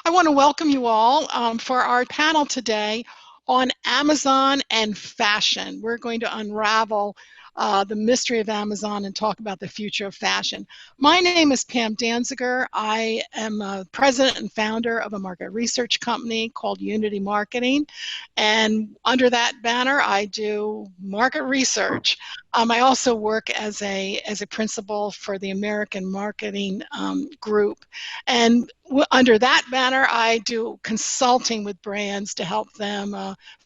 I want to welcome you all for our panel today on Amazon and fashion. We're going to unravel the mystery of Amazon and talk about the future of fashion. My name is Pam Danziger. I am president and founder of a market research company called Unity Marketing. And under that banner, I do market research. I also work as a principal for the American Marketing Group. And under that banner, I do consulting with brands to help them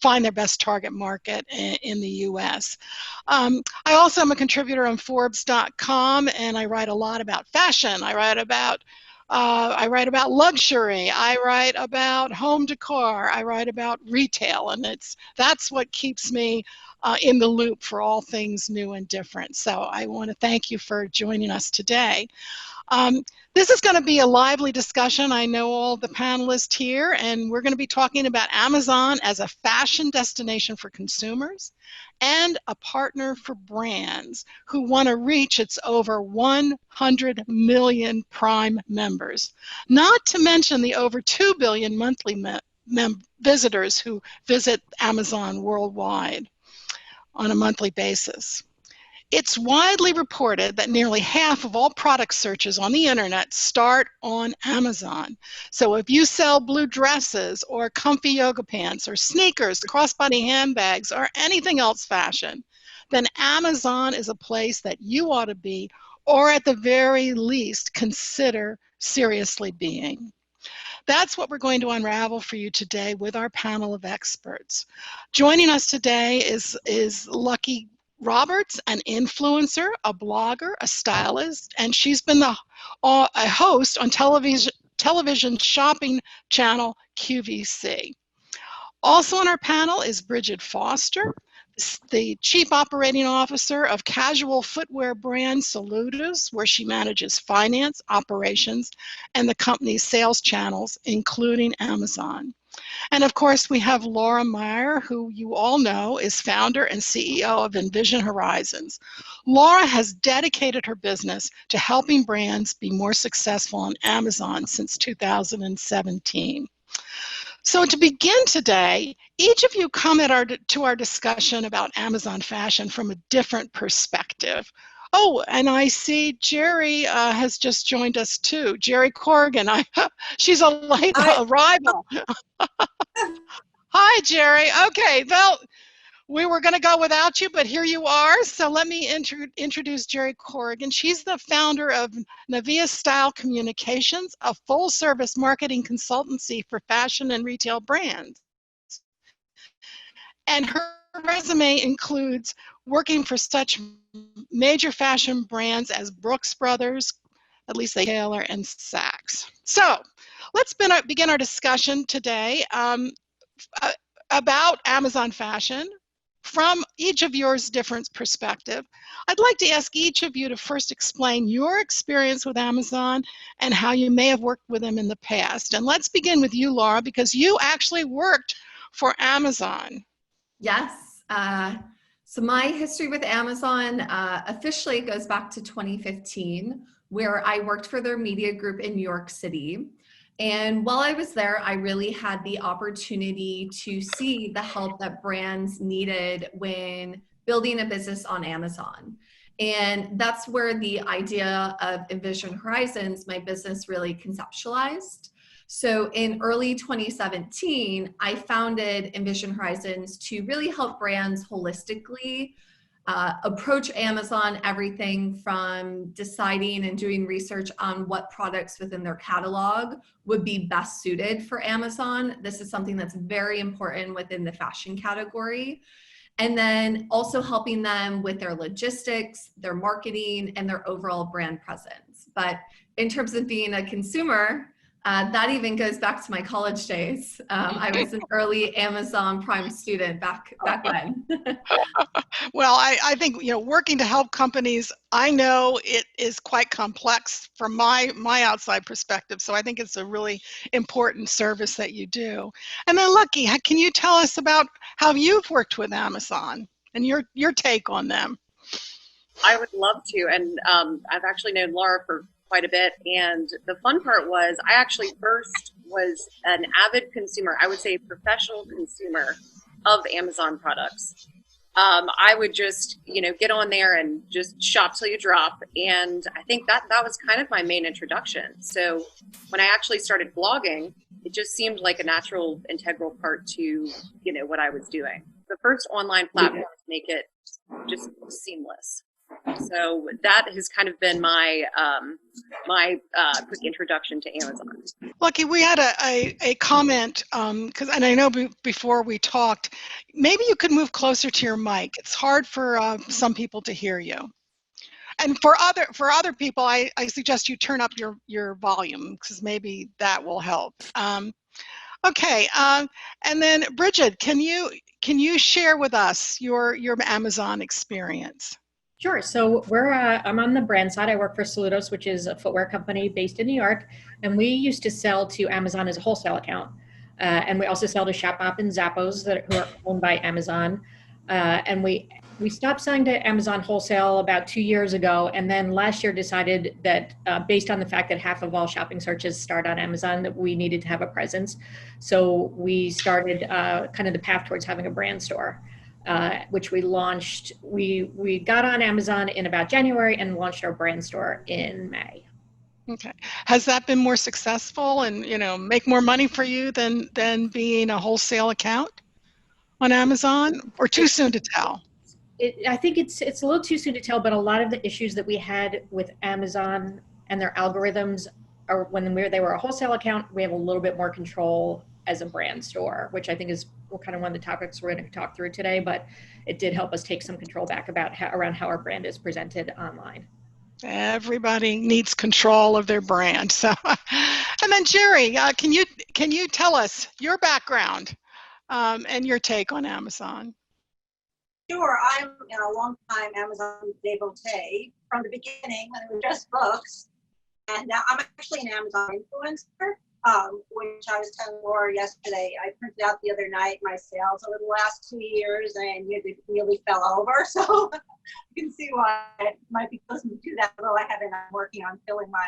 find their best target market in the U.S. I also am a contributor on Forbes.com, and I write a lot about fashion. I write about luxury. I write about home decor. I write about retail, and that's what keeps me in the loop for all things new and different. So I want to thank you for joining us today. This is going to be a lively discussion. I know all the panelists here, and we're going to be talking about Amazon as a fashion destination for consumers and a partner for brands who want to reach its over 100 million Prime members, not to mention the over 2 billion monthly visitors who visit Amazon worldwide on a monthly basis. It's widely reported that nearly half of all product searches on the internet start on Amazon. So if you sell blue dresses or comfy yoga pants or sneakers, crossbody handbags, or anything else fashion, then Amazon is a place that you ought to be, or at the very least, consider seriously being. That's what we're going to unravel for you today with our panel of experts. Joining us today is Leckie Roberts, an influencer, a blogger, a stylist, and she's been a host on television shopping channel QVC. Also on our panel is Brigid Foster, the Chief Operating Officer of casual footwear brand Soludos, where she manages finance, operations, and the company's sales channels, including Amazon. And of course, we have Laura Meyer, who you all know is founder and CEO of Envision Horizons. Laura has dedicated her business to helping brands be more successful on Amazon since 2017. So to begin today, each of you come to our discussion about Amazon fashion from a different perspective. Oh, and I see Geri has just joined us too. Geri Corrigan, she's a late arrival. Hi, Geri. Okay, well, we were going to go without you, but here you are. So let me introduce Geri Corrigan. She's the founder of NaveaStyle Communications, a full-service marketing consultancy for fashion and retail brands. And her resume includes working for such major fashion brands as Brooks Brothers, at least Taylor, and Saks. So let's begin our discussion today about Amazon fashion from each of yours different perspective. I'd like to ask each of you to first explain your experience with Amazon and how you may have worked with them in the past. And let's begin with you, Laura, because you actually worked for Amazon. Yes. So my history with Amazon officially goes back to 2015, where I worked for their media group in New York City. And while I was there, I really had the opportunity to see the help that brands needed when building a business on Amazon. And that's where the idea of Envision Horizons, my business, really conceptualized. So in early 2017, I founded Envision Horizons to really help brands holistically approach Amazon, everything from deciding and doing research on what products within their catalog would be best suited for Amazon. This is something that's very important within the fashion category. And then also helping them with their logistics, their marketing, and their overall brand presence. But in terms of being a consumer, that even goes back to my college days. I was an early Amazon Prime student back when. Well, I think, working to help companies, I know it is quite complex from my outside perspective. So I think it's a really important service that you do. And then Leckie, can you tell us about how you've worked with Amazon and your take on them? I would love to. And I've actually known Laura for quite a bit. And the fun part was I actually first was an avid consumer, I would say a professional consumer of Amazon products. I would just, get on there and just shop till you drop. And I think that was kind of my main introduction. So when I actually started blogging, it just seemed like a natural, integral part to, what I was doing. The first online platforms make it just seamless. So that has kind of been my quick introduction to Amazon. Leckie, we had a comment, and I know before we talked, maybe you could move closer to your mic. It's hard for some people to hear you. And for other people, I suggest you turn up your volume, because maybe that will help. Okay, and then Brigid, can you share with us your Amazon experience? Sure. So I'm on the brand side. I work for Soludos, which is a footwear company based in New York, and we used to sell to Amazon as a wholesale account, and we also sell to Shopbop and Zappos who are owned by Amazon, and we stopped selling to Amazon wholesale about 2 years ago, and then last year decided that based on the fact that half of all shopping searches start on Amazon, that we needed to have a presence. So we started kind of the path towards having a brand store. Which we launched. We got on Amazon in about January and launched our brand store in May. Okay. Has that been more successful and make more money for you than being a wholesale account on Amazon, or too soon to tell? I think it's a little too soon to tell, but a lot of the issues that we had with Amazon and their algorithms are when they were a wholesale account, we have a little bit more control as a brand store, which I think is kind of one of the topics we're going to talk through today, but it did help us take some control back around how our brand is presented online. Everybody needs control of their brand. So, and then Geri, can you tell us your background and your take on Amazon? Sure, I'm a long-time Amazon devotee from the beginning when it was just books, and I'm actually an Amazon influencer. Which I was telling Laura yesterday, I printed out the other night my sales over the last 2 years, and it really fell over. So you can see why I might be listening to that, although I haven't. I'm working on filling my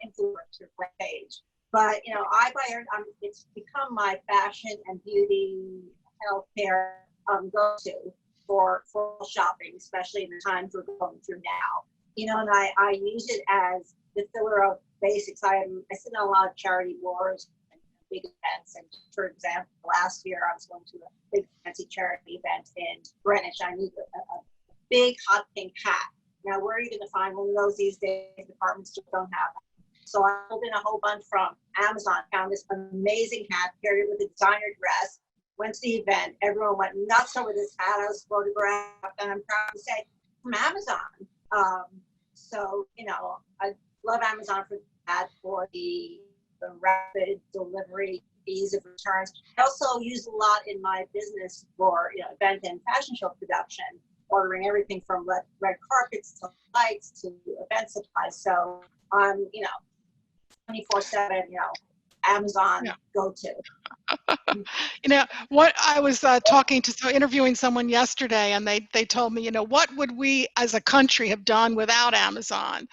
influencer page. But it's become my fashion and beauty, healthcare go-to for shopping, especially in the times we're going through now. And I use it as the filler of basics. I sit on a lot of charity wars and big events. And for example, last year I was going to a big fancy charity event in Greenwich. I needed a big hot pink hat. Now, where are you going to find one of those these days? Departments just don't have them. So I pulled in a whole bunch from Amazon, found this amazing hat, paired it with a designer dress, went to the event. Everyone went nuts over this hat. I was photographed, and I'm proud to say, from Amazon. So, I love Amazon for that, for the rapid delivery, ease of returns. I also use a lot in my business for event and fashion show production, ordering everything from red carpets to lights to event supplies. So I'm 24/7 Amazon go-to. What I was interviewing someone yesterday, and they told me, what would we as a country have done without Amazon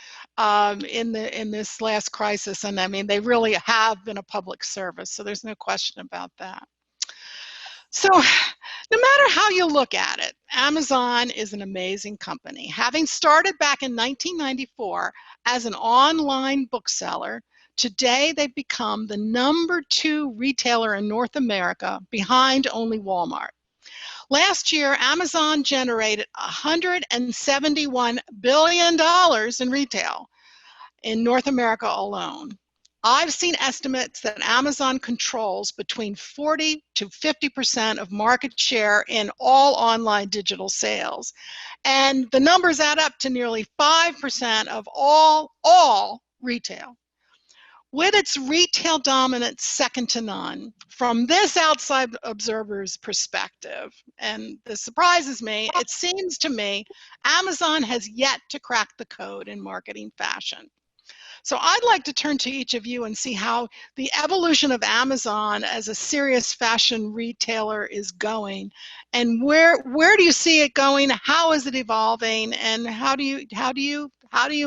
in this last crisis? And I mean, they really have been a public service, so there's no question about that. So no matter how you look at it, Amazon is an amazing company. Having started back in 1994 as an online bookseller, today they've become the #2 retailer in North America, behind only Walmart. Last year, Amazon generated $171 billion in retail in North America alone. I've seen estimates that Amazon controls between 40 to 50% of market share in all online digital sales. And the numbers add up to nearly 5% of all retail. With its retail dominance second to none, from this outside observer's perspective, and this surprises me, it seems to me Amazon has yet to crack the code in marketing fashion. So I'd like to turn to each of you and see how the evolution of Amazon as a serious fashion retailer is going, and where do you see it going? How is it evolving, and how do you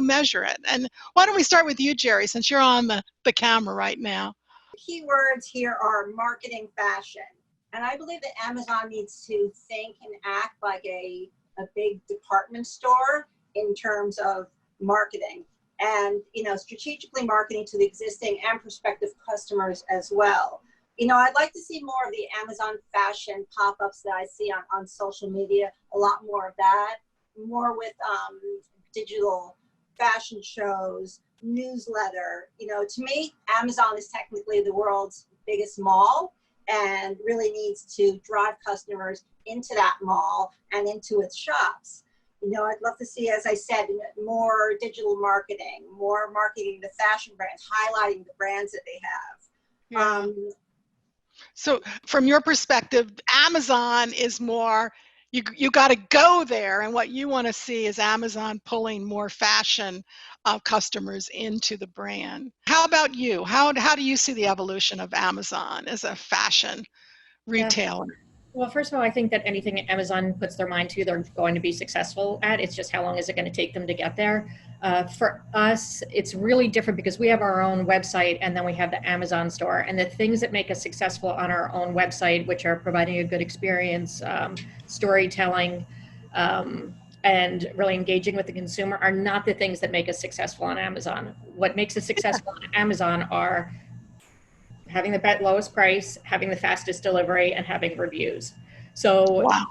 measure it? And why don't we start with you, Geri, since you're on the camera right now? keywords here are marketing, fashion. And I believe that Amazon needs to think and act like a big department store in terms of marketing and, you know, strategically marketing to the existing and prospective customers as well. You know, I'd like to see more of the Amazon fashion pop-ups that I see on social media, a lot more of that, more with digital fashion shows, newsletter. You know, to me, Amazon is technically the world's biggest mall and really needs to drive customers into that mall and into its shops. You know, I'd love to see, as I said, more digital marketing, more marketing the fashion brands, highlighting the brands that they have. Yeah. So from your perspective, Amazon is more, you got to go there, and what you want to see is Amazon pulling more fashion customers into the brand. How about you? How do you see the evolution of Amazon as a fashion retailer? Well, first of all, I think that anything Amazon puts their mind to, they're going to be successful at. It's just how long is it going to take them to get there? For us, it's really different because we have our own website and then we have the Amazon store. And the things that make us successful on our own website, which are providing a good experience, storytelling, and really engaging with the consumer, are not the things that make us successful on Amazon. What makes us successful on Amazon are having the lowest price, having the fastest delivery, and having reviews. So wow.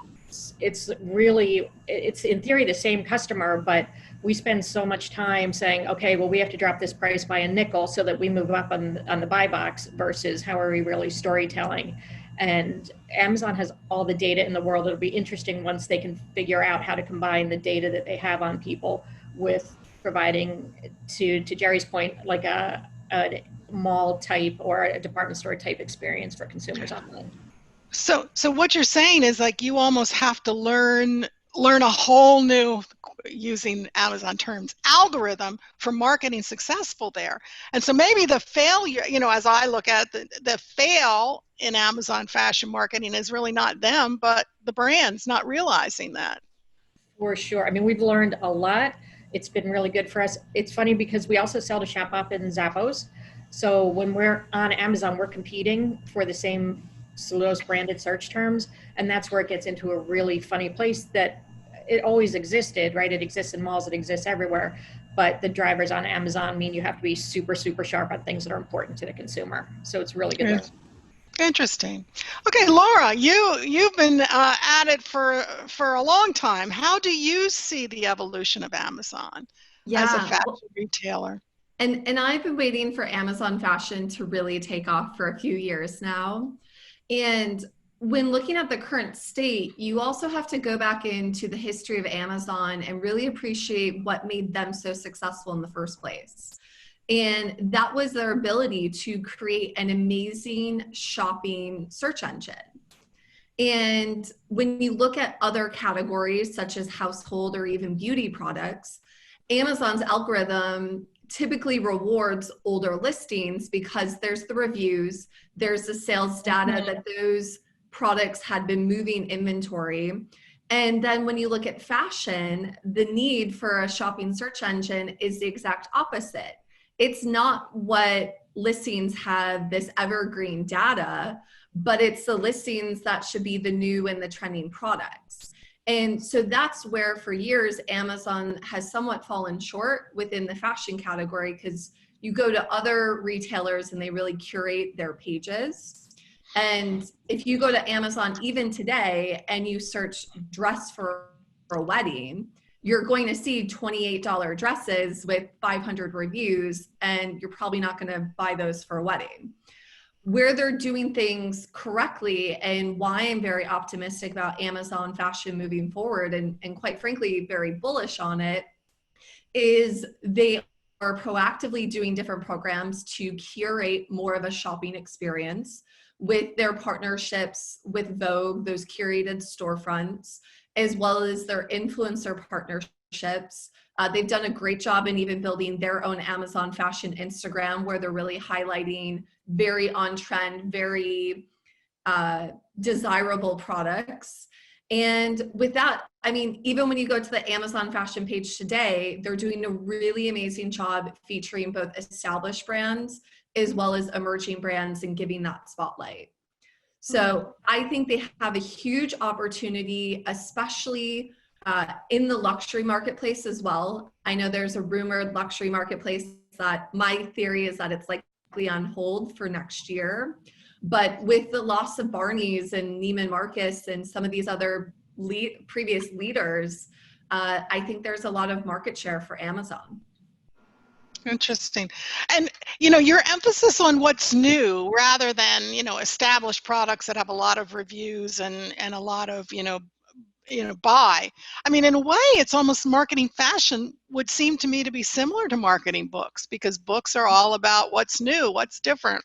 It's really, it's in theory the same customer, but we spend so much time saying, okay, well, we have to drop this price by a nickel so that we move up on the buy box versus how are we really storytelling. And Amazon has all the data in the world. It'll be interesting once they can figure out how to combine the data that they have on people with providing, to Geri's point, like a mall type or a department store type experience for consumers online. So what you're saying is, like, you almost have to learn a whole new, using Amazon terms, algorithm for marketing successful there. And so maybe the failure, you know, as I look at the fail in Amazon fashion marketing is really not them, but the brands not realizing that. For sure. I mean, we've learned a lot. It's been really good for us. It's funny because we also sell to Shopbop and Zappos. So when we're on Amazon, we're competing for the same Soludos branded search terms. And that's where it gets into a really funny place that it always existed, right? It exists in malls, it exists everywhere. But the drivers on Amazon mean you have to be super, super sharp on things that are important to the consumer. So it's really good. Interesting. Okay, Laura, you've been at it for a long time. How do you see the evolution of Amazon as a fashion retailer? And I've been waiting for Amazon fashion to really take off for a few years now. And when looking at the current state, you also have to go back into the history of Amazon and really appreciate what made them so successful in the first place. And that was their ability to create an amazing shopping search engine. And when you look at other categories such as household or even beauty products, Amazon's algorithm typically rewards older listings because there's the reviews, there's the sales data that those products had been moving inventory. And then when you look at fashion, the need for a shopping search engine is the exact opposite. It's not what listings have this evergreen data, but it's the listings that should be the new and the trending products. And so that's where for years, Amazon has somewhat fallen short within the fashion category, because you go to other retailers and they really curate their pages. And if you go to Amazon even today and you search dress for a wedding, you're going to see $28 dresses with 500 reviews, and you're probably not going to buy those for a wedding. Where they're doing things correctly, and why I'm very optimistic about Amazon fashion moving forward, and quite frankly, very bullish on it, is they are proactively doing different programs to curate more of a shopping experience with their partnerships with Vogue, those curated storefronts, as well as their influencer partnerships. They've done a great job in even building their own Amazon fashion Instagram, where they're really highlighting very on-trend, very desirable products. And with that, I mean, even when you go to the Amazon fashion page today, they're doing a really amazing job featuring both established brands as well as emerging brands and giving that spotlight. So I think they have a huge opportunity, especially in the luxury marketplace as well. I know there's a rumored luxury marketplace that my theory is that it's likely on hold for next year. But with the loss of Barney's and Neiman Marcus and some of these other previous leaders, I think there's a lot of market share for Amazon. Interesting. And, your emphasis on what's new rather than, established products that have a lot of reviews and a lot of, buy. I mean, in a way, it's almost marketing fashion would seem to me to be similar to marketing books, because books are all about what's new, what's different.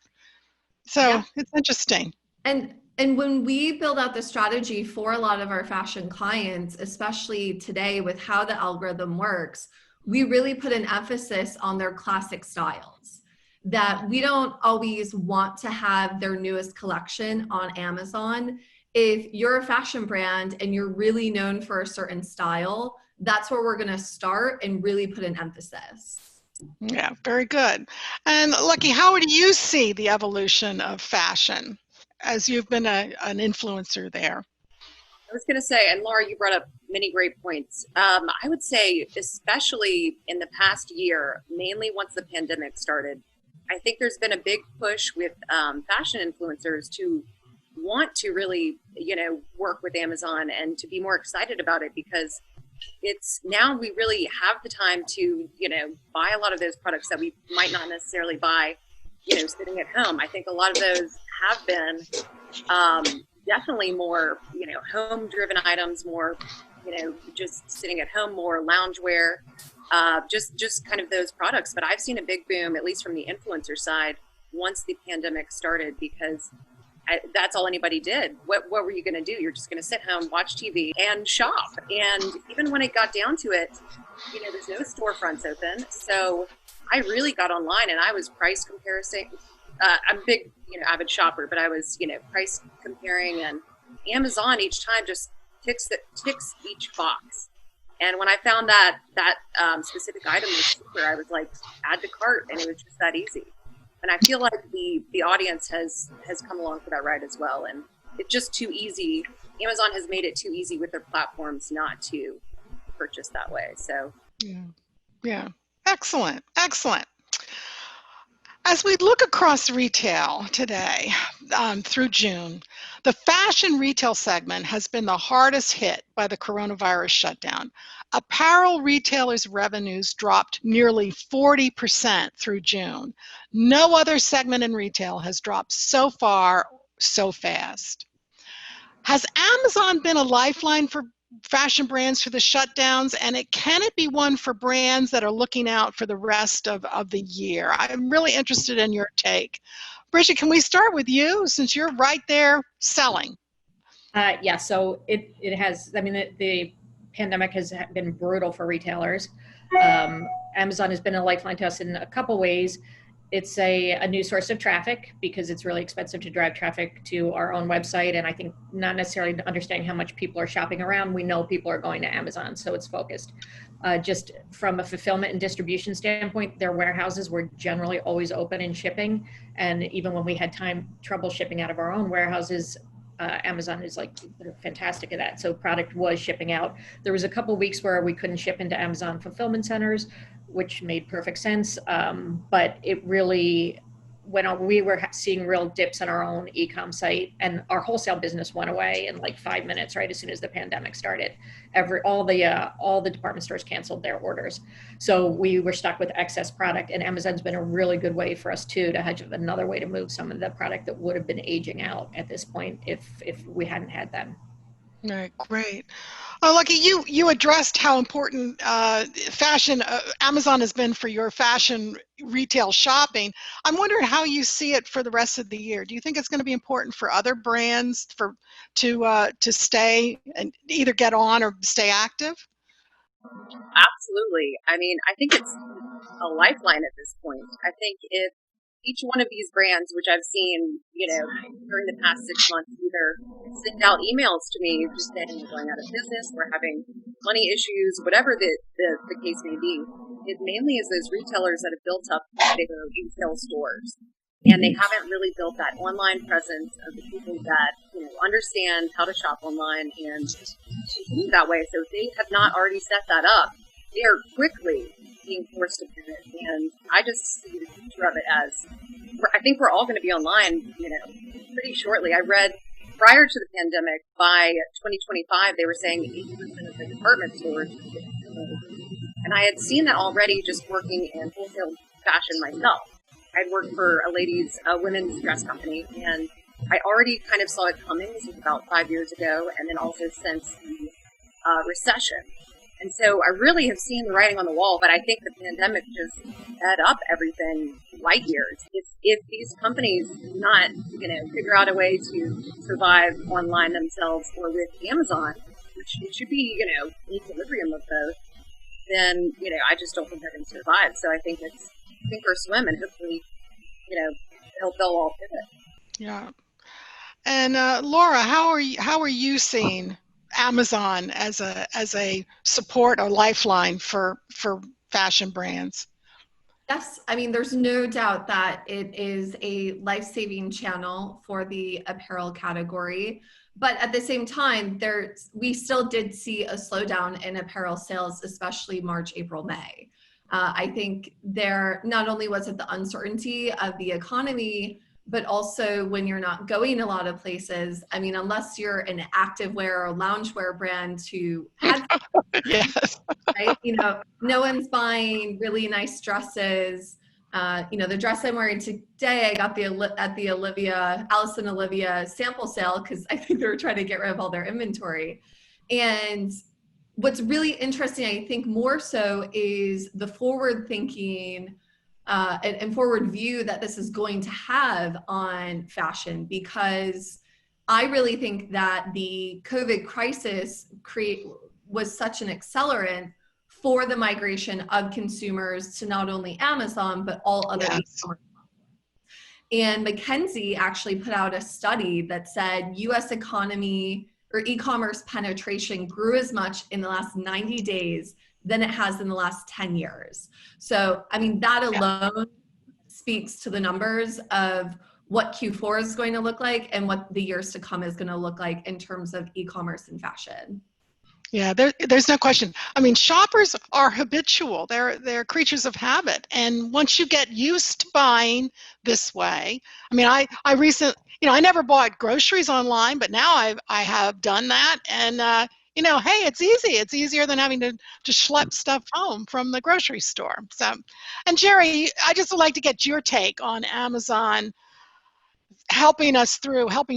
So Yeah. It's interesting. And when we build out the strategy for a lot of our fashion clients, especially today with how the algorithm works, we really put an emphasis on their classic styles, that we don't always want to have their newest collection on Amazon. If you're a fashion brand and you're really known for a certain style, that's where we're going to start and really put an emphasis. Yeah, very good. And Leckie, how do you see the evolution of fashion as you've been an influencer there? I was going to say, and Laura, you brought up many great points. I would say, especially in the past year, mainly once the pandemic started, I think there's been a big push with fashion influencers to want to really, work with Amazon and to be more excited about it, because it's now we really have the time to, buy a lot of those products that we might not necessarily buy, sitting at home. I think a lot of those have been definitely more, home driven items, more, just sitting at home, more loungewear, just kind of those products. But I've seen a big boom, at least from the influencer side, once the pandemic started, because that's all anybody did. What were you going to do? You're just going to sit home, watch TV, and shop. And even when it got down to it, there's no storefronts open. So I really got online and I was price comparing. I'm a big, avid shopper, but I was, price comparing, and Amazon each time just ticks each box. And when I found that specific item was cheaper, I was like, add to cart, and it was just that easy. And I feel like the audience has come along for that ride as well. And it's just too easy. Amazon has made it too easy with their platforms not to purchase that way. So yeah. Excellent. As we look across retail today, through June, the fashion retail segment has been the hardest hit by the coronavirus shutdown. Apparel retailers' revenues dropped nearly 40% through June. No other segment in retail has dropped so far so fast. Has Amazon been a lifeline for fashion brands through the shutdowns, and can it be one for brands that are looking out for the rest of the year? I'm really interested in your take. Brigid, can we start with you, since you're right there selling? Yeah, so it has, the pandemic has been brutal for retailers. Amazon has been a lifeline to us in a couple ways. It's a new source of traffic, because it's really expensive to drive traffic to our own website. And I think not necessarily understanding how much people are shopping around, we know people are going to Amazon, so it's focused. Just from a fulfillment and distribution standpoint, their warehouses were generally always open and shipping. And even when we had trouble shipping out of our own warehouses, Amazon is they're fantastic at that. So product was shipping out. There was a couple weeks where we couldn't ship into Amazon fulfillment centers, which made perfect sense. But it really, we were seeing real dips on our own e-com site, and our wholesale business went away in 5 minutes, right as soon as the pandemic started. All the department stores canceled their orders, so we were stuck with excess product. And Amazon's been a really good way for us too to have another way to move some of the product that would have been aging out at this point if we hadn't had them. Right, great. Leckie, you addressed how important fashion Amazon has been for your fashion retail shopping. I'm wondering how you see it for the rest of the year. Do you think it's going to be important for other brands to stay and either get on or stay active? absolutely. I mean, I think it's a lifeline at this point. I think if each one of these brands, which I've seen, during the past 6 months, either send out emails to me just saying we're going out of business, we're having money issues, whatever the case may be, it mainly is those retailers that have built up their retail stores, and they haven't really built that online presence of the people that understand how to shop online and continue that way. So if they have not already set that up, they are quickly being forced to pivot. And I just see the future of it as, I think we're all going to be online, pretty shortly. I read prior to the pandemic, by 2025, they were saying that 80% of the department stores would get closed. And I had seen that already just working in wholesale fashion myself. I'd worked for a women's dress company, and I already kind of saw it coming. This was about 5 years ago, and then also since the recession. And so I really have seen the writing on the wall, but I think the pandemic just sped up everything light years. If these companies do not, figure out a way to survive online themselves or with Amazon, which should be, in equilibrium of both, then, I just don't think they're going to survive. So I think it's sink or swim, and hopefully, they'll all pivot. Yeah. And Laura, how are you seeing Amazon as a support or lifeline for fashion brands? Yes, I mean, there's no doubt that it is a life-saving channel for the apparel category. But at the same time, we still did see a slowdown in apparel sales, especially March, April, May. I think not only was it the uncertainty of the economy, but also when you're not going a lot of places. I mean, unless you're an activewear or loungewear brand who has, yes, right? No one's buying really nice dresses. The dress I'm wearing today, I got at the Alice and Olivia sample sale because I think they were trying to get rid of all their inventory. And what's really interesting, I think more so, is the forward thinking and forward view that this is going to have on fashion, because I really think that the COVID crisis was such an accelerant for the migration of consumers to not only Amazon, but all other e-commerce. And McKinsey actually put out a study that said U.S. economy or e-commerce penetration grew as much in the last 90 days than it has in the last 10 years. So, I mean, that alone speaks to the numbers of what Q4 is going to look like and what the years to come is going to look like in terms of e-commerce and fashion. Yeah, there's no question. I mean, shoppers are habitual. They're creatures of habit. And once you get used to buying this way, I mean, I recently, I never bought groceries online, but now I have done that. And, hey, it's easy. It's easier than having to schlep stuff home from the grocery store. So, and Geri, I just would like to get your take on Amazon helping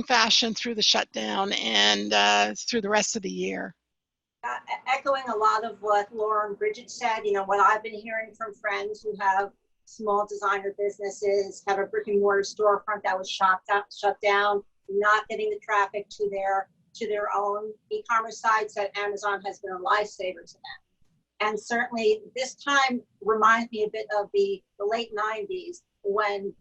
fashion through the shutdown and through the rest of the year. Echoing a lot of what Laura and Brigid said, what I've been hearing from friends who have small designer businesses, have a brick and mortar storefront that was shut down, not getting the traffic to their own e-commerce sites, that Amazon has been a lifesaver to them. And certainly this time reminds me a bit of the late 90s, when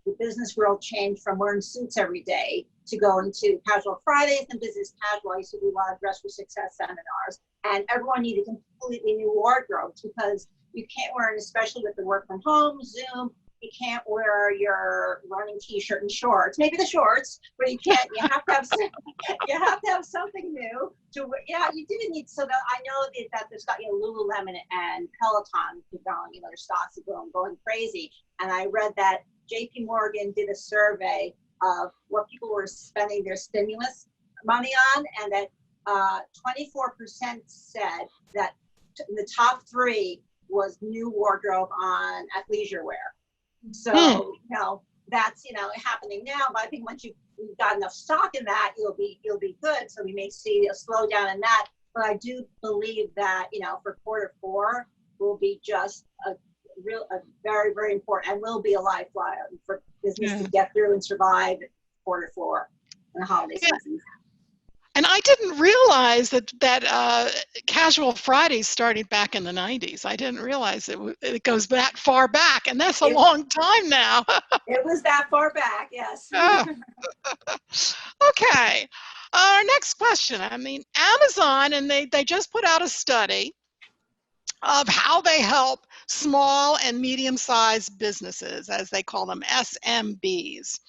the business world changed from wearing suits every day to going to casual Fridays and business casual. I used to do a lot of Dress for Success seminars, and everyone needed completely new wardrobes, because you can't wear it, especially with the work from home, Zoom, you can't wear your running t-shirt and shorts, maybe the shorts, but you have to have something new to wear. Yeah, you didn't need, so that I know that there's got, Lululemon and Peloton going, their stocks are going crazy. And I read that JP Morgan did a survey of what people were spending their stimulus money on, and that 24% said that the top 3 was new wardrobe on athleisure wear. So that's happening now, but I think once you've got enough stock in that, you'll be good. So we may see a slowdown in that, but I do believe that for Q4 will be just a very, very important, and will be a lifeline for business to get through and survive Q4 and the holiday season. And I didn't realize that Casual Fridays started back in the 90s. I didn't realize it goes that far back, and that's a long time now. It was that far back, yes. Okay. Our next question. I mean, Amazon, and they just put out a study of how they help small and medium-sized businesses, as they call them, SMBs.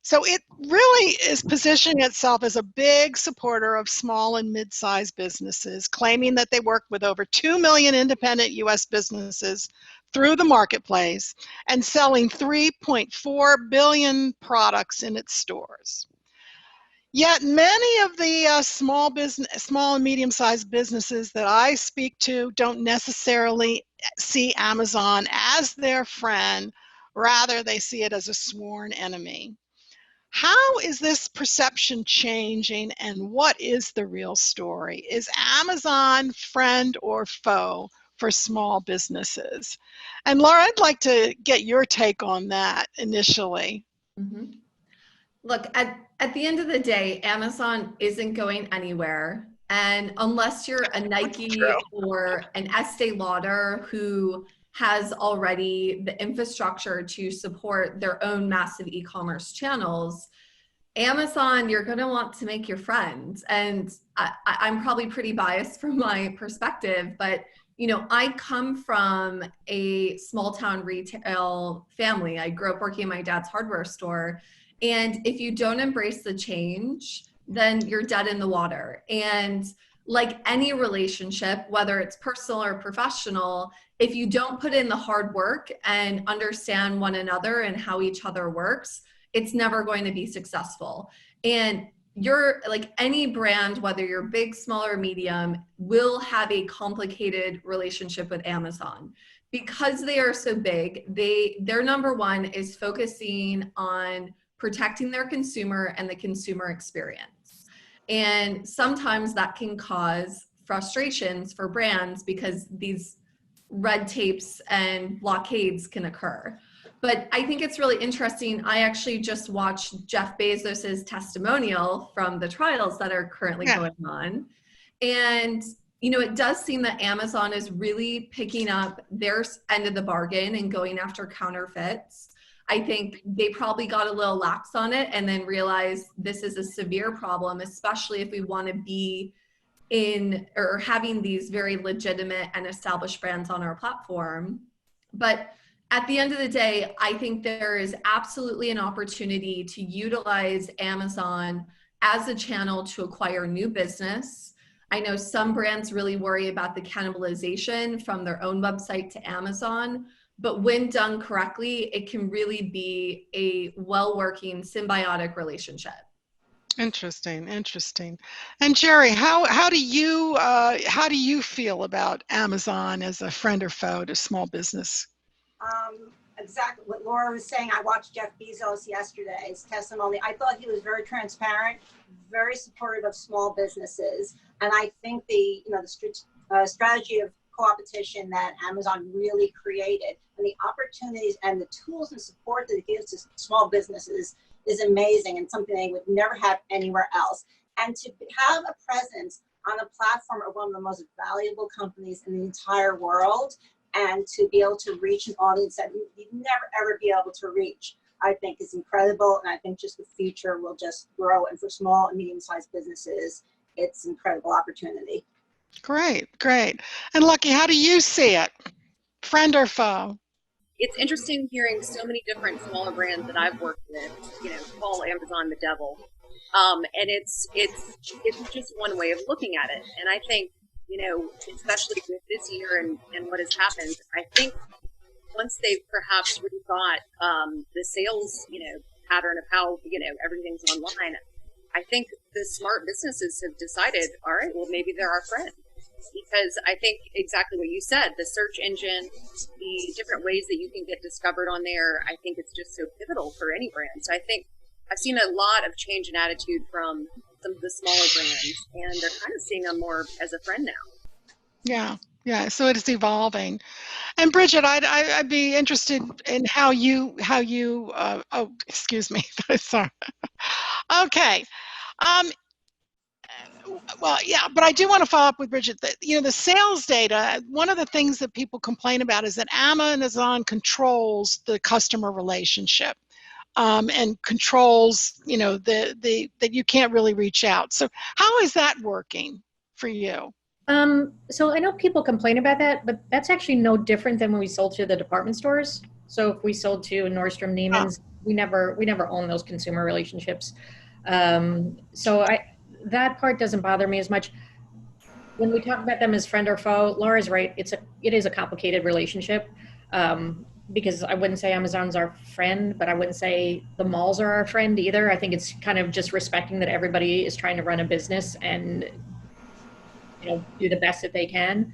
So it really is positioning itself as a big supporter of small and mid-sized businesses, claiming that they work with over 2 million independent U.S. businesses through the marketplace and selling 3.4 billion products in its stores. Yet many of the small and medium-sized businesses that I speak to don't necessarily see Amazon as their friend. Rather, they see it as a sworn enemy. How is this perception changing, and what is the real story? Is Amazon friend or foe for small businesses? And Laura, I'd like to get your take on that initially. Mm-hmm. Look, at the end of the day, Amazon isn't going anywhere. And unless you're a Nike or an Estee Lauder who has already the infrastructure to support their own massive e-commerce channels, Amazon, you're going to want to make your friends. And I'm probably pretty biased from my perspective, but I come from a small town retail family. I grew up working in my dad's hardware store. And if you don't embrace the change, then you're dead in the water. And like any relationship, whether it's personal or professional, if you don't put in the hard work and understand one another and how each other works, it's never going to be successful. And you're like any brand, whether you're big, small, or medium, will have a complicated relationship with Amazon. Because they are so big, their number one is focusing on protecting their consumer and the consumer experience. And sometimes that can cause frustrations for brands because these red tapes and blockades can occur. But I think it's really interesting. I actually just watched Jeff Bezos's testimonial from the trials that are currently going on. And, it does seem that Amazon is really picking up their end of the bargain and going after counterfeits. I think they probably got a little lax on it and then realized this is a severe problem, especially if we want to be in or having these very legitimate and established brands on our platform. But at the end of the day, I think there is absolutely an opportunity to utilize Amazon as a channel to acquire new business. I know some brands really worry about the cannibalization from their own website to Amazon, but when done correctly, it can really be a well-working symbiotic relationship. Interesting. And Geri, how do you feel about Amazon as a friend or foe to small business? Exactly what Laura was saying. I watched Jeff Bezos yesterday's testimony. I thought he was very transparent, very supportive of small businesses, and I think the strategy of co-opetition that Amazon really created and the opportunities and the tools and support that it gives to small businesses is amazing and something they would never have anywhere else. And to have a presence on a platform of one of the most valuable companies in the entire world, and to be able to reach an audience that you'd never ever be able to reach, I think is incredible. And I think just the future will just grow. And for small and medium-sized businesses, it's an incredible opportunity. Great. And Leckie, how do you see it? Friend or foe? It's interesting hearing so many different smaller brands that I've worked with, call Amazon the devil. And it's just one way of looking at it. And I think, especially with this year and what has happened, I think once they've perhaps rethought the sales, pattern of how, everything's online, I think the smart businesses have decided, all right, well, maybe they're our friend. Because I think exactly what you said, the search engine, the different ways that you can get discovered on there, I think it's just so pivotal for any brand. So I think I've seen a lot of change in attitude from some of the smaller brands, and they're kind of seeing them more as a friend now. Yeah. So it's evolving. And Brigid, I'd be interested in how you. Oh, excuse me. Sorry. Okay. Well, yeah, but I do want to follow up with Brigid. The sales data, one of the things that people complain about is that Amazon controls the customer relationship and controls, that you can't really reach out. So how is that working for you? So I know people complain about that, but that's actually no different than when we sold to the department stores. So if we sold to Nordstrom, Neiman's, we never own those consumer relationships. That part doesn't bother me as much. When we talk about them as friend or foe, Laura's right. It is a complicated relationship. Because I wouldn't say Amazon's our friend, but I wouldn't say the malls are our friend either. I think it's kind of just respecting that everybody is trying to run a business and do the best that they can.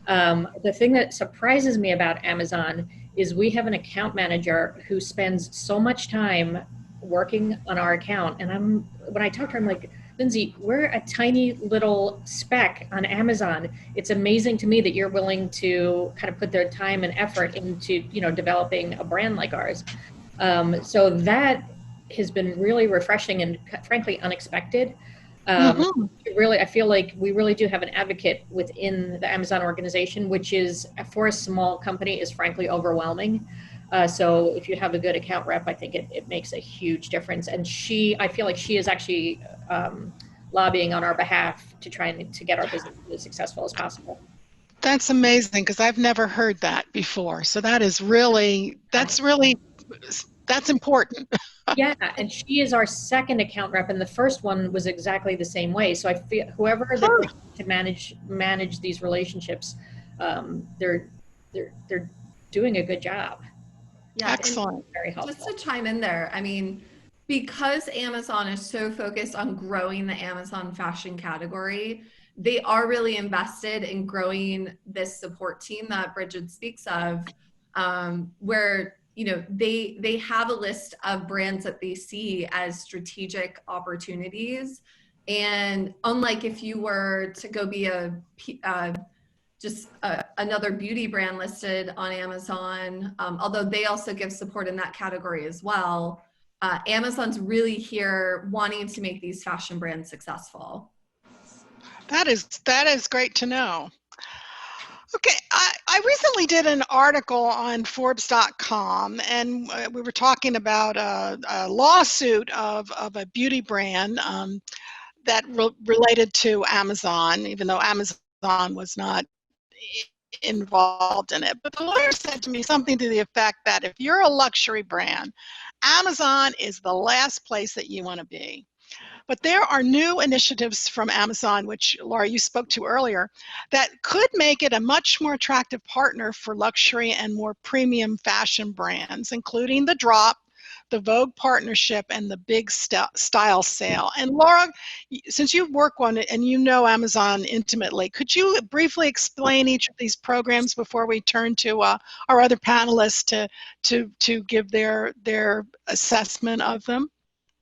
The thing that surprises me about Amazon is we have an account manager who spends so much time working on our account. And when I talk to her, I'm like, Lindsay, we're a tiny little speck on Amazon. It's amazing to me that you're willing to kind of put their time and effort into, developing a brand like ours. So that has been really refreshing and frankly unexpected. I feel like we really do have an advocate within the Amazon organization, which is, for a small company, is frankly overwhelming. So if you have a good account rep, I think it makes a huge difference. And I feel like she is actually lobbying on our behalf to try to get our business as successful as possible. That's amazing, because I've never heard that before. So that's important. Yeah, and she is our second account rep, and the first one was exactly the same way. So I feel whoever the person to manage these relationships, they're doing a good job. Yeah, excellent. Very helpful. Just to chime in there, I mean, because Amazon is so focused on growing the Amazon fashion category, they are really invested in growing this support team that Brigid speaks of, where they have a list of brands that they see as strategic opportunities. And unlike if you were to go be another beauty brand listed on Amazon, although they also give support in that category as well, Amazon's really here wanting to make these fashion brands successful. That is great to know. Okay, I recently did an article on Forbes.com, and we were talking about a lawsuit of a beauty brand that related to Amazon, even though Amazon was not involved in it. But the lawyer said to me something to the effect that if you're a luxury brand, Amazon is the last place that you want to be. But there are new initiatives from Amazon, which, Laura, you spoke to earlier, that could make it a much more attractive partner for luxury and more premium fashion brands, including The Drop, the Vogue partnership, and the Big Style Sale. And Laura, since you work on it and you know Amazon intimately, could you briefly explain each of these programs before we turn to our other panelists to give their assessment of them?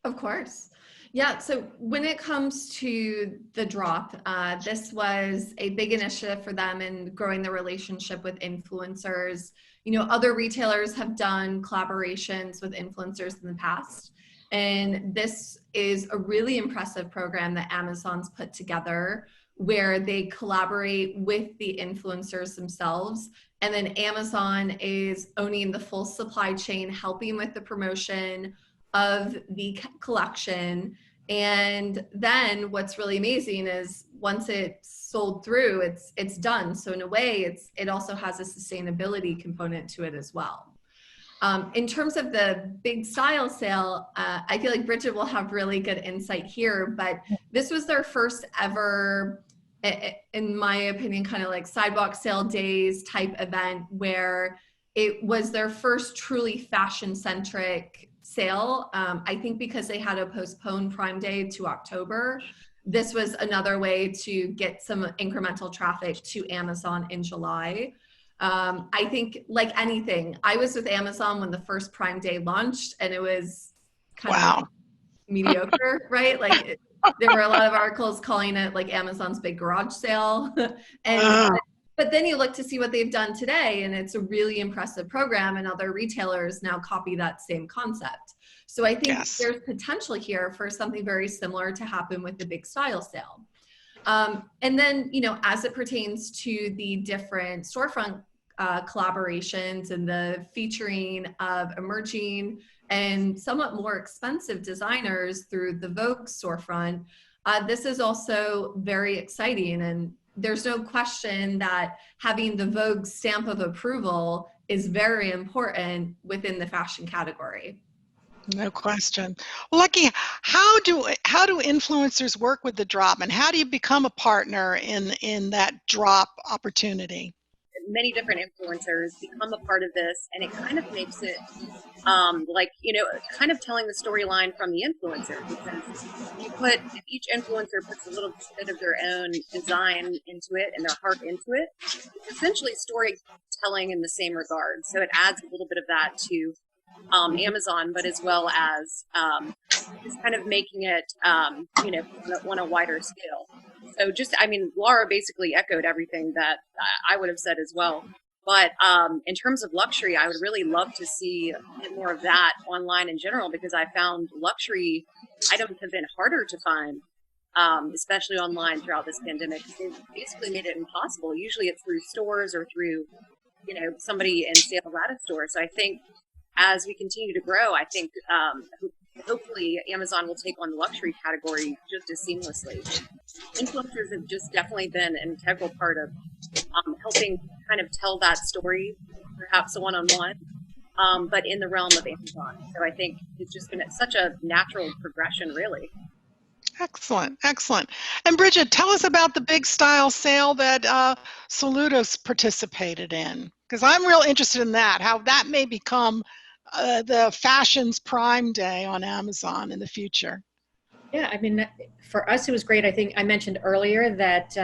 Of course. Yeah, so when it comes to The Drop, this was a big initiative for them in growing the relationship with influencers. Other retailers have done collaborations with influencers in the past, and this is a really impressive program that Amazon's put together where they collaborate with the influencers themselves, and then Amazon is owning the full supply chain, helping with the promotion of the collection. And then what's really amazing is once it's sold through, it's done. So in a way, it also has a sustainability component to it as well. In terms of the Big Style Sale, I feel like Brigid will have really good insight here, but this was their first ever, in my opinion, kind of like sidewalk sale days type event where it was their first truly fashion-centric sale. I think because they had to postpone Prime Day to October, this was another way to get some incremental traffic to Amazon in July. I think, like anything, I was with Amazon when the first Prime Day launched, and it was kind of mediocre, right? Like there were a lot of articles calling it like Amazon's big garage sale. But then you look to see what they've done today, and it's a really impressive program, and other retailers now copy that same concept. So I think there's potential here for something very similar to happen with the Big Style Sale. And then, as it pertains to the different storefront collaborations and the featuring of emerging and somewhat more expensive designers through the Vogue storefront, this is also very exciting. And there's no question that having the Vogue stamp of approval is very important within the fashion category. No question. Well, Leckie, how do influencers work with the drop, and how do you become a partner in that drop opportunity? Many different influencers become a part of this, and it kind of makes it like, kind of telling the storyline from the influencer, because each influencer puts a little bit of their own design into it and their heart into it. It's essentially storytelling in the same regard. So it adds a little bit of that to Amazon, but as well as just kind of making it, on a wider scale. So Laura basically echoed everything that I would have said as well. But in terms of luxury, I would really love to see more of that online in general, because I found luxury items have been harder to find, especially online throughout this pandemic. They basically made it impossible. Usually it's through stores or through, somebody in sales at a store. So I think as we continue to grow, I think hopefully Amazon will take on the luxury category just as seamlessly. Influencers have just definitely been an integral part of helping kind of tell that story, perhaps a one-on-one, but in the realm of Amazon. So I think it's just been such a natural progression, really. Excellent, excellent. And Brigid, tell us about the big style sale that Soludos participated in, because I'm real interested in that, how that may become the fashion's prime day on Amazon in the future. Yeah, I mean, for us, it was great. I think I mentioned earlier that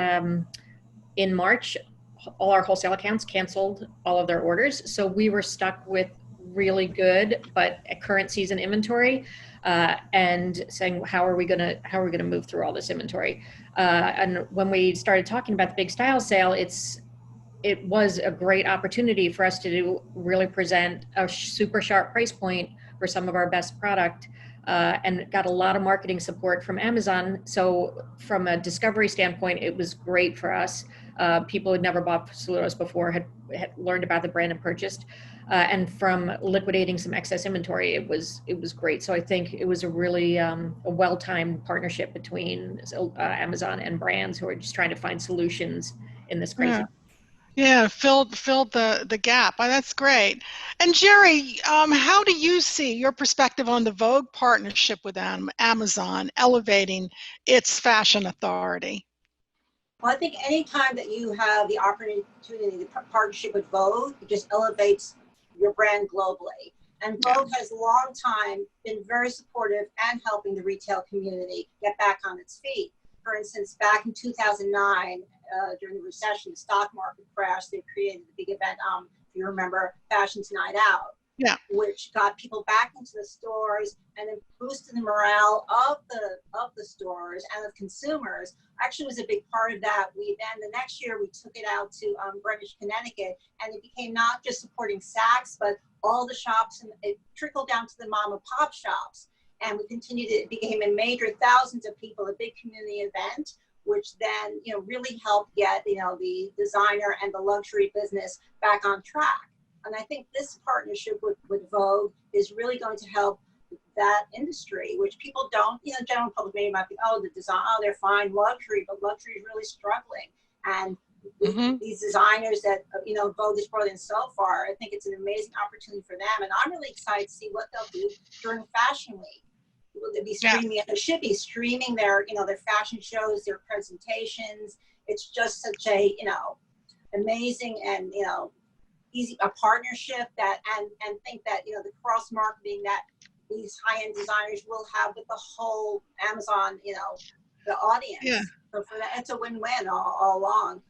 in March, all our wholesale accounts canceled all of their orders. So we were stuck with really good, but at current season inventory, and saying, how are we gonna move through all this inventory? And when we started talking about the big style sale, it was a great opportunity for us to really present a super sharp price point for some of our best product, and got a lot of marketing support from Amazon. So from a discovery standpoint, it was great for us. People who had never bought Soludos before had learned about the brand and purchased. And from liquidating some excess inventory, it was great. So I think it was a really a well-timed partnership between Amazon and brands who are just trying to find solutions in this crazy. Yeah, filled the gap. That's great. And Geri, how do you see your perspective on the Vogue partnership with Amazon elevating its fashion authority? Well, I think anytime that you have the opportunity, the partnership with Vogue, it just elevates your brand globally. And Vogue has a long time been very supportive and helping the retail community get back on its feet. For instance, back in 2009, during the recession, the stock market crashed. They created a big event, if you remember, Fashion's Night Out, which got people back into the stores and then boosted the morale of the stores and of consumers. Actually, was a big part of that. We then the next year we took it out to Greenwich, Connecticut, and it became not just supporting Saks, but all the shops, and it trickled down to the mom and pop shops. And we continued. It became a major, thousands of people, a big community event, which then really helped get the designer and the luxury business back on track. And I think this partnership with Vogue is really going to help that industry, which people don't, general public maybe might be, the design, they're fine, luxury, but luxury is really struggling. And these designers that Vogue has brought in so far, I think it's an amazing opportunity for them. And I'm really excited to see what they'll do during Fashion Week. Will they be streaming? They should be streaming their fashion shows, their presentations. It's just such a amazing and easy a partnership that and think that the cross marketing that these high-end designers will have with the whole Amazon the audience. Yeah. So for that, it's a win-win all along.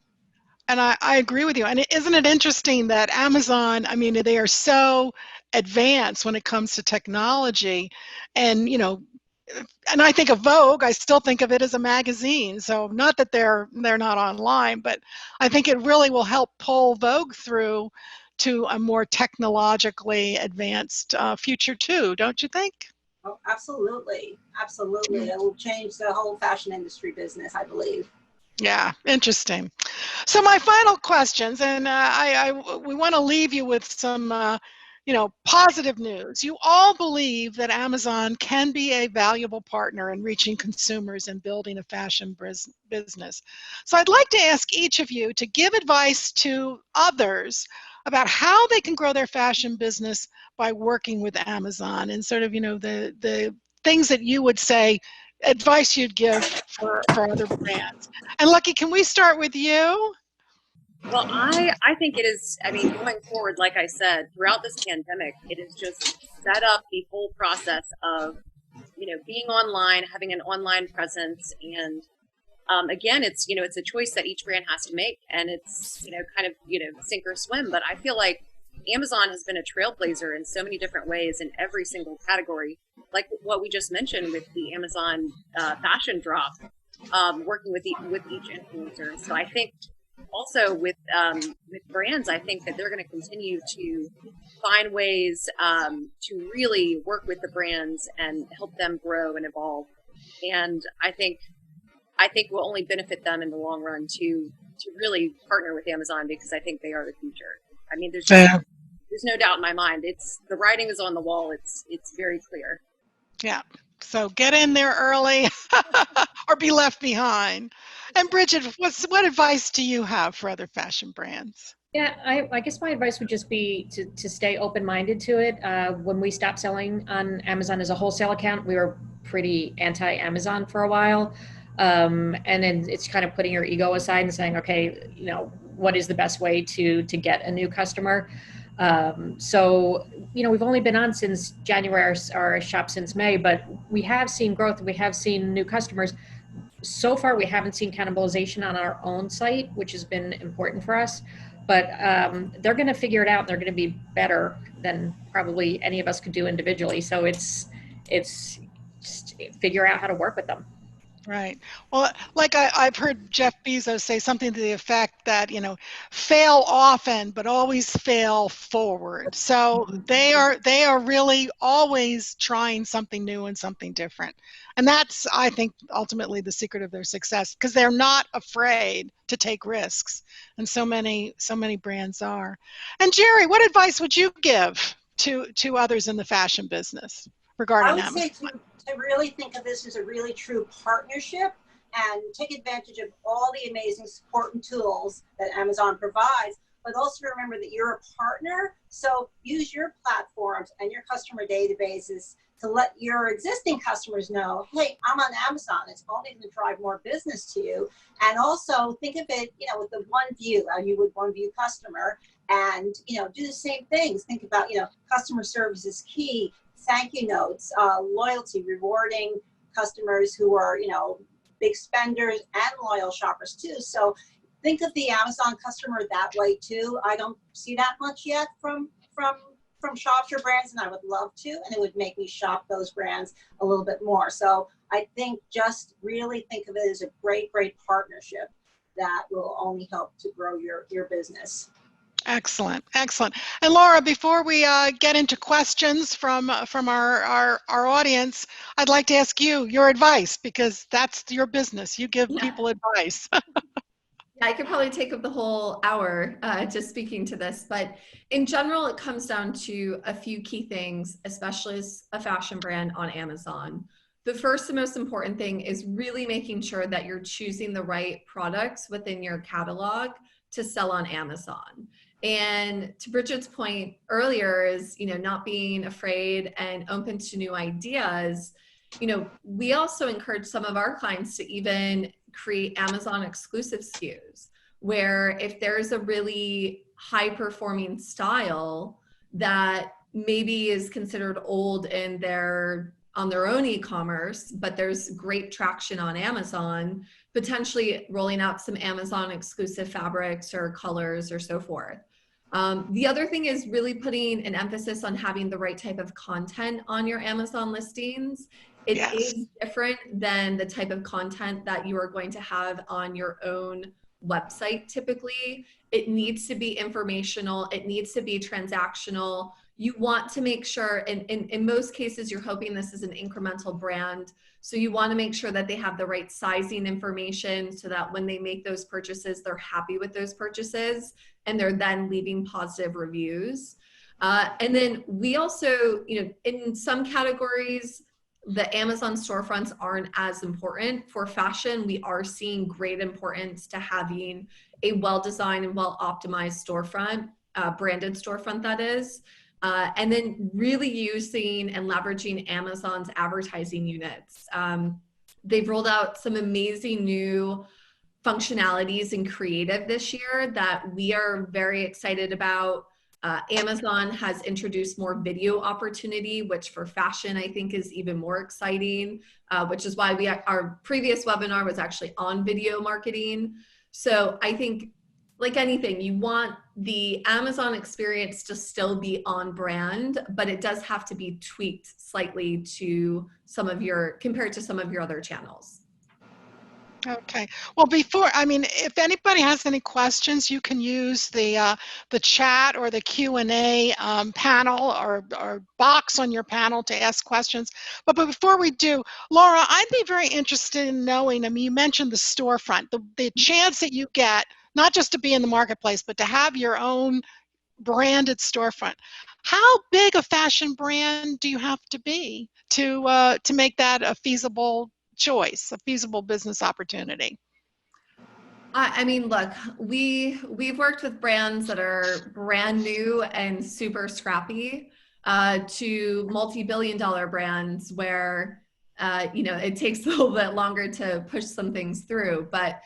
And I agree with you. And isn't it interesting that Amazon, they are so advanced when it comes to technology, and and I think of Vogue, I still think of it as a magazine. So not that they're not online, but I think it really will help pull Vogue through to a more technologically advanced future too, don't you think? Oh, absolutely. Absolutely. It will change the whole fashion industry business, I believe. Yeah, interesting. So my final questions, and we want to leave you with some positive news. You all believe that Amazon can be a valuable partner in reaching consumers and building a fashion business. So I'd like to ask each of you to give advice to others about how they can grow their fashion business by working with Amazon, and sort of, the things that you would say, advice you'd give for other brands. And Leckie, can we start with you? Well, I think it is, going forward, like I said, throughout this pandemic, it has just set up the whole process of, being online, having an online presence. And again, it's a choice that each brand has to make, and it's, kind of, sink or swim. But I feel like Amazon has been a trailblazer in so many different ways in every single category, like what we just mentioned with the Amazon fashion drop, working with each influencer. So I think also with brands, I think that they're going to continue to find ways to really work with the brands and help them grow and evolve. And I think will only benefit them in the long run to really partner with Amazon, because I think they are the future. There's no doubt in my mind. The writing is on the wall. It's very clear. Yeah. So get in there early or be left behind. And Brigid, what advice do you have for other fashion brands? Yeah, I guess my advice would just be to stay open-minded to it. When we stopped selling on Amazon as a wholesale account, we were pretty anti-Amazon for a while. And then it's kind of putting your ego aside and saying, okay, what is the best way to get a new customer? So, we've only been on since January, our shop since May, but we have seen growth. We have seen new customers. So far, we haven't seen cannibalization on our own site, which has been important for us. But they're going to figure it out, and they're going to be better than probably any of us could do individually. So it's just figure out how to work with them. Right. Well, like I've heard Jeff Bezos say something to the effect that, fail often, but always fail forward. So they are really always trying something new and something different. And that's, I think, ultimately the secret of their success, because they're not afraid to take risks. And so many brands are. And Geri, what advice would you give to others in the fashion business regarding Amazon? I would say to really think of this as a really true partnership and take advantage of all the amazing support and tools that Amazon provides, but also remember that you're a partner. So use your platforms and your customer databases to let your existing customers know, hey, I'm on Amazon. It's only going to drive more business to you. And also think of it, with the one view, how you would one view customer, and, do the same things. Think about, customer service is key. Thank you notes, loyalty, rewarding customers who are, big spenders and loyal shoppers too. So think of the Amazon customer that way too. I don't see that much yet from shops or brands, and I would love to, and it would make me shop those brands a little bit more. So I think just really think of it as a great, great partnership that will only help to grow your business. Excellent, excellent. And Laura, before we get into questions from our audience, I'd like to ask you your advice, because that's your business. You give people advice. I could probably take up the whole hour just speaking to this, but in general, it comes down to a few key things, especially as a fashion brand on Amazon. The first and most important thing is really making sure that you're choosing the right products within your catalog to sell on Amazon. And to Brigid's point earlier is, not being afraid and open to new ideas. We also encourage some of our clients to even create Amazon exclusive SKUs, where if there's a really high performing style that maybe is considered old on their own e-commerce, but there's great traction on Amazon, potentially rolling out some Amazon exclusive fabrics or colors or so forth. The other thing is really putting an emphasis on having the right type of content on your Amazon listings. It is different than the type of content that you are going to have on your own website typically. It needs to be informational. It needs to be transactional. You want to make sure, in most cases, you're hoping this is an incremental brand. So you want to make sure that they have the right sizing information so that when they make those purchases, they're happy with those purchases and they're then leaving positive reviews. And then we also, in some categories, the Amazon storefronts aren't as important. For fashion, we are seeing great importance to having a well-designed and well-optimized storefront, branded storefront that is. And then really using and leveraging Amazon's advertising units. They've rolled out some amazing new functionalities and creative this year that we are very excited about. Amazon has introduced more video opportunity, which for fashion, I think is even more exciting, which is why our previous webinar was actually on video marketing. So I think, like anything, you want the Amazon experience to still be on brand, but it does have to be tweaked slightly to compared to some of your other channels. Okay. Well, if anybody has any questions, you can use the chat or the Q&A panel or box on your panel to ask questions. But before we do, Laura, I'd be very interested in knowing, you mentioned the storefront, the chance that you get, not just to be in the marketplace, but to have your own branded storefront. How big a fashion brand do you have to be to make that a feasible choice, a feasible business opportunity? I mean, look, we've worked with brands that are brand new and super scrappy to multi-billion-dollar brands where it takes a little bit longer to push some things through. But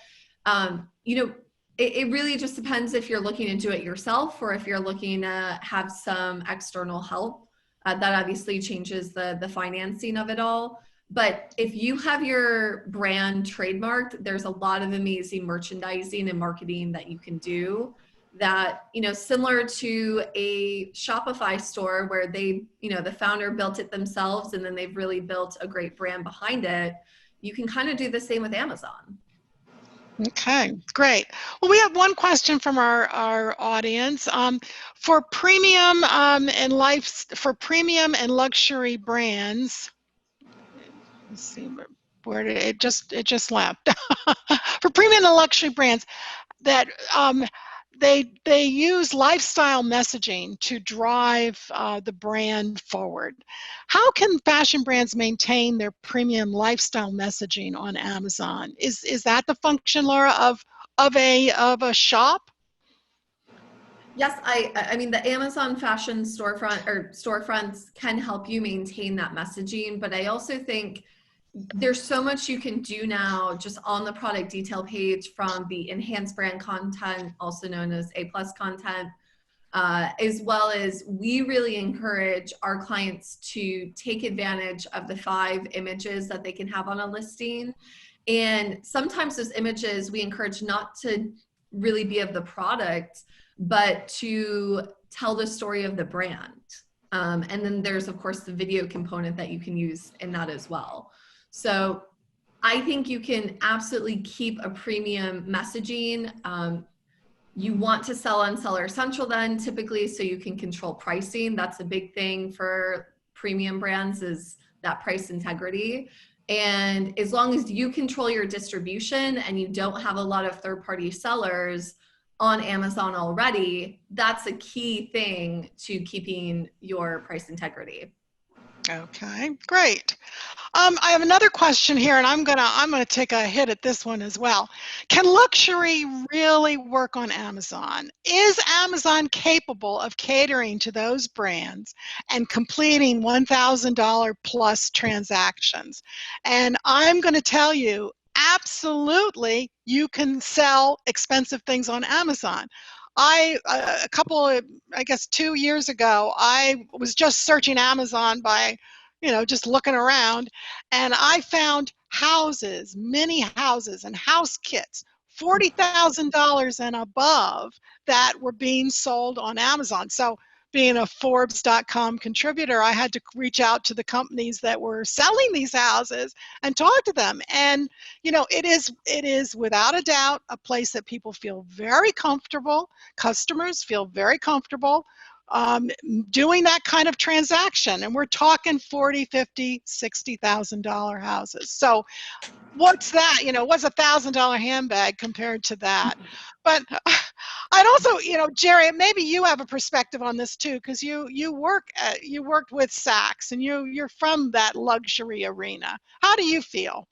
it really just depends if you're looking to do it yourself or if you're looking to have some external help. That obviously changes the financing of it all. But if you have your brand trademarked, there's a lot of amazing merchandising and marketing that you can do that, similar to a Shopify store where the founder built it themselves and then they've really built a great brand behind it. You can kind of do the same with Amazon. Okay, great. Well, we have one question from our audience. For premium and luxury brands, let's see where did it just left. For premium and luxury brands that they use lifestyle messaging to drive the brand forward. How can fashion brands maintain their premium lifestyle messaging on Amazon? Is that the function, Laura, of a shop? Yes, I mean the Amazon fashion storefronts can help you maintain that messaging, but I also think there's so much you can do now just on the product detail page, from the enhanced brand content, also known as A+ content, as well as we really encourage our clients to take advantage of the 5 images that they can have on a listing. And sometimes those images we encourage not to really be of the product, but to tell the story of the brand. And then there's, of course, the video component that you can use in that as well. So I think you can absolutely keep a premium messaging. You want to sell on Seller Central then typically so you can control pricing. That's a big thing for premium brands, is that price integrity. And as long as you control your distribution and you don't have a lot of third-party sellers on Amazon already, that's a key thing to keeping your price integrity. Okay, great. I have another question here, and I'm gonna take a hit at this one as well. Can luxury really work on Amazon? Is Amazon capable of catering to those brands and completing $1,000 plus transactions? And I'm going to tell you, absolutely, you can sell expensive things on Amazon. I 2 years ago, I was just searching Amazon by, just looking around, and I found houses, many houses and house kits, $40,000 and above, that were being sold on Amazon. So being a Forbes.com contributor, I had to reach out to the companies that were selling these houses and talk to them. And, it is without a doubt a place that people feel very comfortable, customers feel very comfortable doing that kind of transaction. And we're talking $40,000, $50,000, $60,000 houses. So what's that? What's $1,000 handbag compared to that? But I'd also, Geri, maybe you have a perspective on this too, because you worked with Saks, and you're from that luxury arena. How do you feel?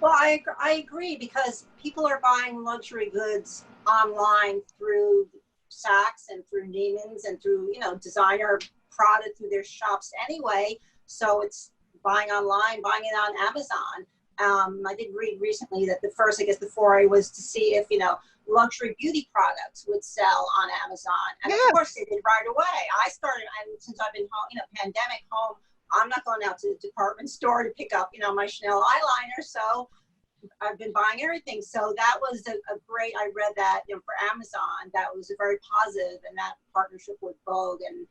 Well, I agree, because people are buying luxury goods online through Saks and through Neiman's and through, designer product through their shops anyway. So it's buying online, buying it on Amazon. I did read recently that the first, the foray was to see if, luxury beauty products would sell on Amazon. And of course they did right away. I started, and since I've been home, pandemic home, I'm not going out to the department store to pick up, my Chanel eyeliner. So I've been buying everything. So that was a great, I read that, for Amazon, that was a very positive, and that partnership with Vogue, and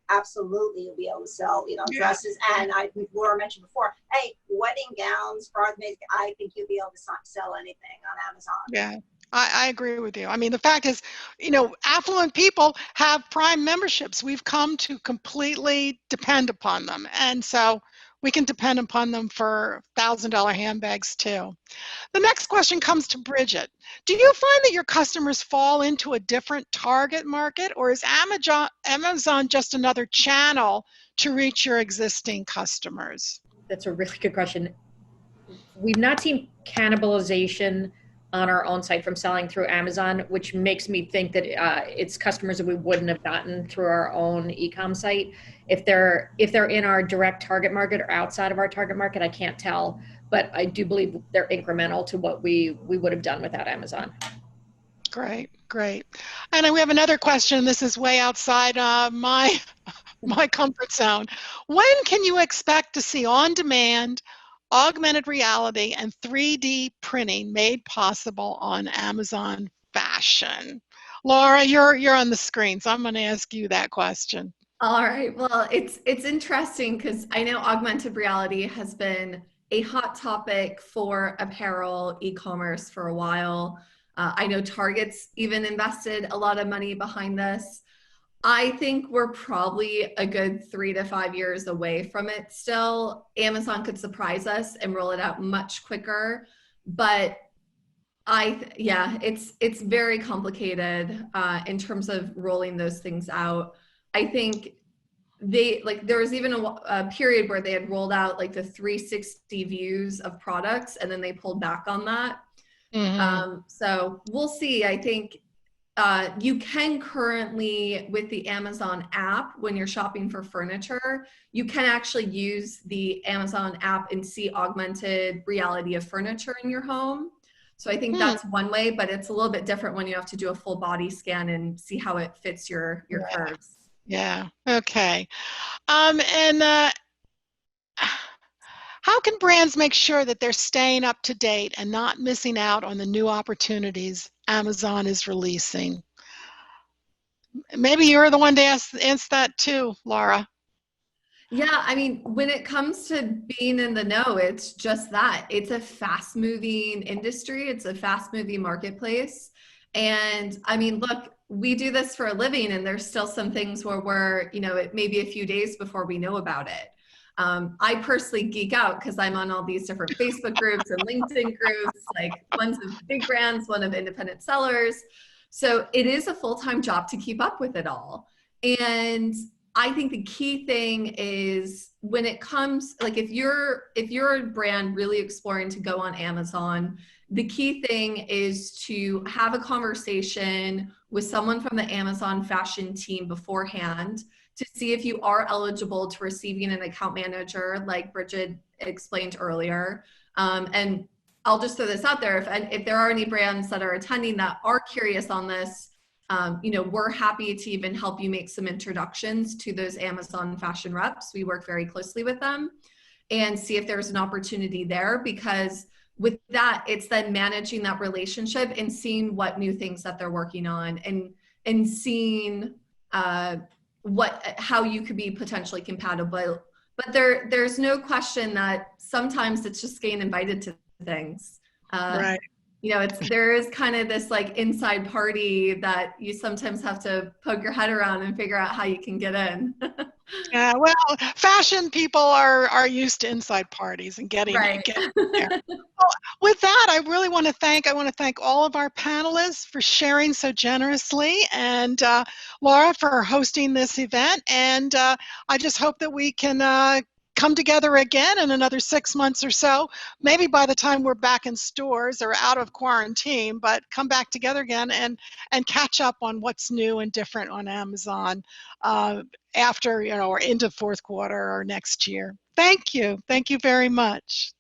absolutely you'll be able to sell, dresses. And Laura mentioned before, hey, wedding gowns, bridesmaids, I think you'll be able to sell anything on Amazon. Yeah. I agree with you. I mean, the fact is, affluent people have Prime memberships. We've come to completely depend upon them. And so we can depend upon them for $1,000 handbags too. The next question comes to Brigid. Do you find that your customers fall into a different target market, or is Amazon just another channel to reach your existing customers? That's a really good question. We've not seen cannibalization on our own site from selling through Amazon, which makes me think that it's customers that we wouldn't have gotten through our own e-com site. If they're in our direct target market or outside of our target market, I can't tell, but I do believe they're incremental to what we would have done without Amazon. Great. And we have another question. This is way outside my comfort zone. When can you expect to see on-demand, augmented reality, and 3D printing made possible on Amazon Fashion? Laura, you're on the screen, so I'm going to ask you that question. All right. Well, it's interesting because I know augmented reality has been a hot topic for apparel e-commerce for a while. I know Target's even invested a lot of money behind this. I think we're probably a good 3 to 5 years away from it still. Amazon could surprise us and roll it out much quicker, but it's very complicated in terms of rolling those things out. I think there was even a period where they had rolled out the 360 views of products, and then they pulled back on that. Mm-hmm. So we'll see. I think you can currently, with the Amazon app, when you're shopping for furniture, you can actually use the Amazon app and see augmented reality of furniture in your home. So I think that's one way, but it's a little bit different when you have to do a full body scan and see how it fits your curves. Yeah. Okay. How can brands make sure that they're staying up to date and not missing out on the new opportunities Amazon is releasing? Maybe you're the one to answer that too, Laura. Yeah, I mean, when it comes to being in the know, it's just that. It's a fast-moving industry. It's a fast-moving marketplace. And I mean, look, we do this for a living, and there's still some things where we're, it may be a few days before we know about it. I personally geek out because I'm on all these different Facebook groups and LinkedIn groups, one's of big brands, one of independent sellers. So it is a full-time job to keep up with it all. And I think the key thing is when it comes, if you're a brand really exploring to go on Amazon, the key thing is to have a conversation with someone from the Amazon fashion team beforehand to see if you are eligible to receiving an account manager, like Brigid explained earlier. And I'll just throw this out there. If there are any brands that are attending that are curious on this, we're happy to even help you make some introductions to those Amazon fashion reps. We work very closely with them and see if there's an opportunity there, because with that, it's then managing that relationship and seeing what new things that they're working on and seeing how you could be potentially compatible. But there's no question that sometimes it's just getting invited to things. Right. you know, there is kind of this like inside party that you sometimes have to poke your head around and figure out how you can get in. Yeah, well, fashion people are used to inside parties and getting Right. there. Well, with that, I want to thank all of our panelists for sharing so generously, and Laura for hosting this event. And I just hope that we can come together again in another 6 months or so, maybe by the time we're back in stores or out of quarantine, but come back together again and catch up on what's new and different on Amazon after, or into fourth quarter or next year. Thank you. Thank you very much.